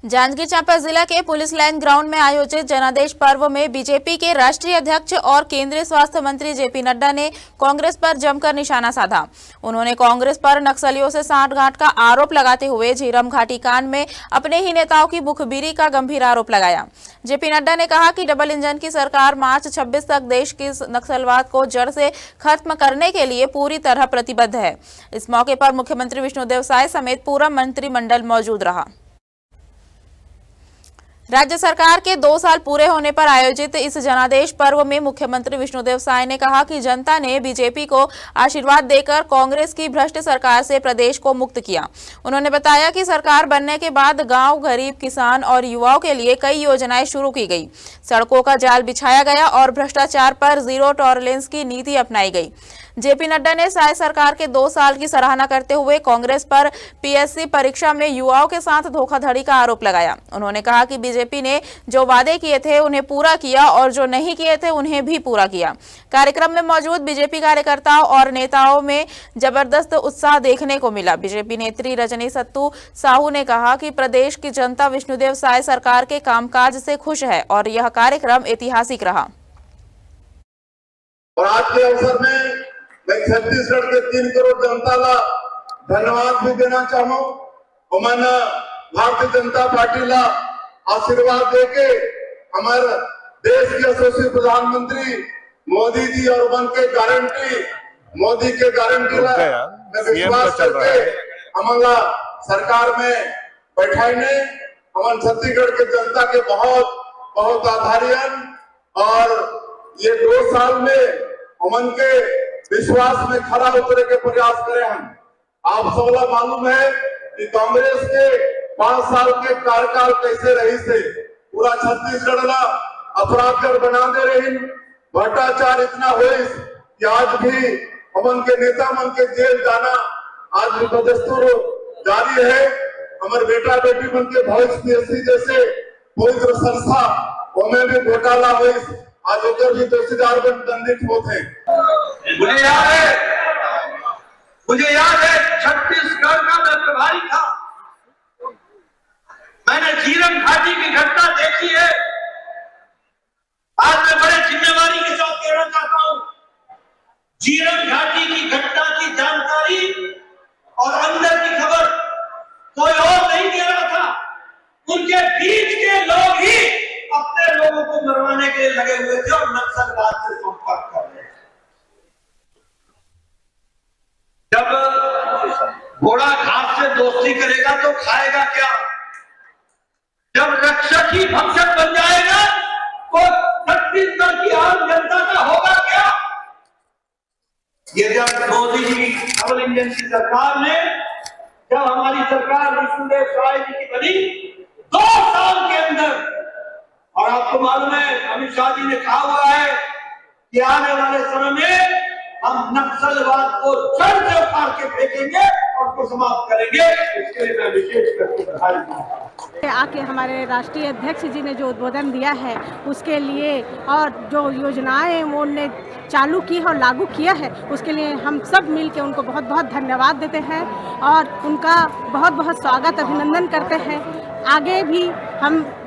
जांजगीर चांपा जिला के police line ground में आयोजित जनादेश पर्व में बीजेपी के राष्ट्रीय अध्यक्ष और केंद्रीय स्वास्थ्य मंत्री जेपी नड्डा ने कांग्रेस पर जमकर निशाना साधा। उन्होंने कांग्रेस पर नक्सलियों से सांठगांठ का आरोप लगाते हुए झीरम घाटी कांड में अपने ही नेताओं की मुखबिरी का गंभीर आरोप लगाया। जेपी नड्डा ने कहा कि डबल इंजन की सरकार मार्च 26 तक देश की नक्सलवाद को जड़ से खत्म करने के लिए पूरी तरह प्रतिबद्ध है। इस मौके पर मुख्यमंत्री विष्णुदेव साय समेत पूरा मंत्रिमंडल मौजूद रहा। राज्य सरकार के 2 साल पूरे होने पर आयोजित इस जनादेश पर्व में मुख्यमंत्री विष्णुदेव साय ने कहा कि जनता ने बीजेपी को आशीर्वाद देकर कांग्रेस की भ्रष्ट सरकार से प्रदेश को मुक्त किया। उन्होंने बताया कि सरकार बनने के बाद गांव, गरीब, किसान और युवाओं के लिए कई योजनाएं शुरू की गई, सड़कों का जाल बिछाया गया और भ्रष्टाचार पर जीरो टॉलरेंस की नीति अपनाई गई। जेपी नड्डा ने साय सरकार के 2 साल की सराहना करते हुए कांग्रेस पर पीएससी परीक्षा में युवाओं के साथ धोखाधड़ी का आरोप लगाया। उन्होंने कहा कि बीजेपी ने जो वादे किए थे उन्हें पूरा किया और जो नहीं किए थे उन्हें भी पूरा किया। कार्यक्रम में मौजूद बीजेपी कार्यकर्ताओं और नेताओं में जबरदस्त उत्साह देखने को मिला। बीजेपी नेत्री रजनी सत्तू साहू ने कहा कि प्रदेश की जनता विष्णुदेव साय सरकार के कामकाज से खुश है और यह कार्यक्रम ऐतिहासिक रहा। और आज के अवसर में मैं छत्तीसगढ़ के 3 करोड़ जनता का धन्यवाद भी देना चाहूँ। मन भारतीय जनता पार्टी ला आशीर्वाद देके हमारे देश के यशस्वी प्रधानमंत्री मोदी जी और मन के गारंटी मोदी के गारंटी ला मैं विश्वास करके हमारा सरकार में बैठाई ने हमारे छत्तीसगढ़ के जनता के बहुत बहुत आभारी और ये 2 साल में हमन के विश्वास में खरा उतरे के प्रयास करे हम। आप सबला मालूम है कि कांग्रेस के 5 साल के कार्यकाल कैसे रही से पूरा छत्तीसगढ़ ला अपराध बना दे रही। भ्रष्टाचार इतना हुई कि आज भी हमन के नेता मन के जेल जाना आज भी बदस्तूर जारी है। हमारे बेटा बेटी मन के भविष्य पीएससी जैसे पवित्र संस्था उनमें भी घोटाला हुई, आज उधर भी दोषीदार बन दंडित होते हैं। मुझे याद है छत्तीसगढ़ का मैं प्रभारी था। मैंने झीरम घाटी की घटना देखी है। आज मैं बड़े जिम्मेवारी के साथ कहना चाहता हूं, झीरम घाटी की घटना की जानकारी और अंदर की खबर कोई और नहीं दे रहा था। उनके बीच के लोग ही अपने लोगों को मरवाने के लिए लगे हुए थे और नक्सलवाद से संपर्क कर रहे थे। जब घोड़ा घास से दोस्ती करेगा तो खाएगा क्या? जब रक्षक ही भक्षक बन जाएगा तो छत्तीसगढ़ की आम जनता का होगा क्या? ये जब मोदी जी डबल इंजन की सरकार ने जब हमारी सरकार विष्णुदेव साय जी की बनी 2 साल के अंदर, और आपको मालूम है अमित शाह जी ने कहा हुआ है कि आने वाले समय में हम नक्सलवाद को जड़ से उखाड़ के फेंकेंगे और उसको समाप्त करेंगे। इसके लिए मैं विशेष करके बधाई दूं। आके हमारे राष्ट्रीय अध्यक्ष जी ने जो उद्बोधन दिया है उसके लिए और जो योजनाएं वो उन्होंने चालू की है और लागू किया है उसके लिए हम सब मिल के उनको बहुत बहुत धन्यवाद देते हैं और उनका बहुत बहुत स्वागत अभिनंदन करते हैं। आगे भी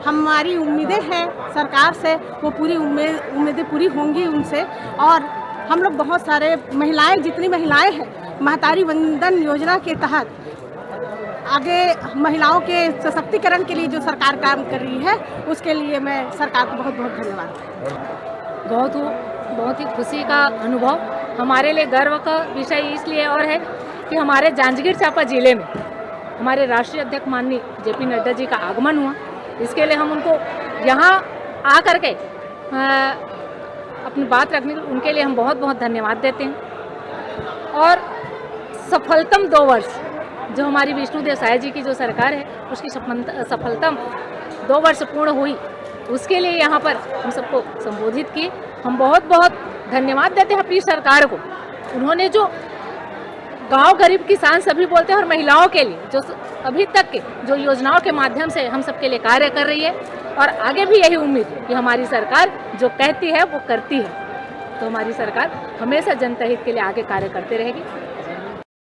हमारी उम्मीदें हैं सरकार से, वो पूरी उम्मीदें पूरी होंगी उनसे। और हम लोग बहुत सारे महिलाएं, जितनी महिलाएं हैं महतारी वंदन योजना के तहत आगे महिलाओं के सशक्तिकरण के लिए जो सरकार काम कर रही है उसके लिए मैं सरकार को बहुत बहुत धन्यवाद। बहुत ही खुशी का अनुभव, हमारे लिए गर्व का विषय इसलिए और है कि हमारे जांजगीर चांपा जिले में हमारे राष्ट्रीय अध्यक्ष माननीय जेपी नड्डा जी का आगमन हुआ। इसके लिए हम उनको यहाँ आकर के अपनी बात रखने के उनके लिए हम बहुत बहुत धन्यवाद देते हैं। और सफलतम 2 वर्ष जो हमारी विष्णुदेव साय जी की जो सरकार है उसकी सफलतम 2 वर्ष पूर्ण हुई, उसके लिए यहाँ पर हम सबको संबोधित किए। हम बहुत बहुत धन्यवाद देते हैं अपनी सरकार को। उन्होंने जो गांव, गरीब, किसान सभी बोलते हैं और महिलाओं के लिए जो अभी तक के जो योजनाओं के माध्यम से हम सबके लिए कार्य कर रही है और आगे भी यही उम्मीद है कि हमारी सरकार जो कहती है वो करती है। तो हमारी सरकार हमेशा जनता हित के लिए आगे कार्य करते रहेगी।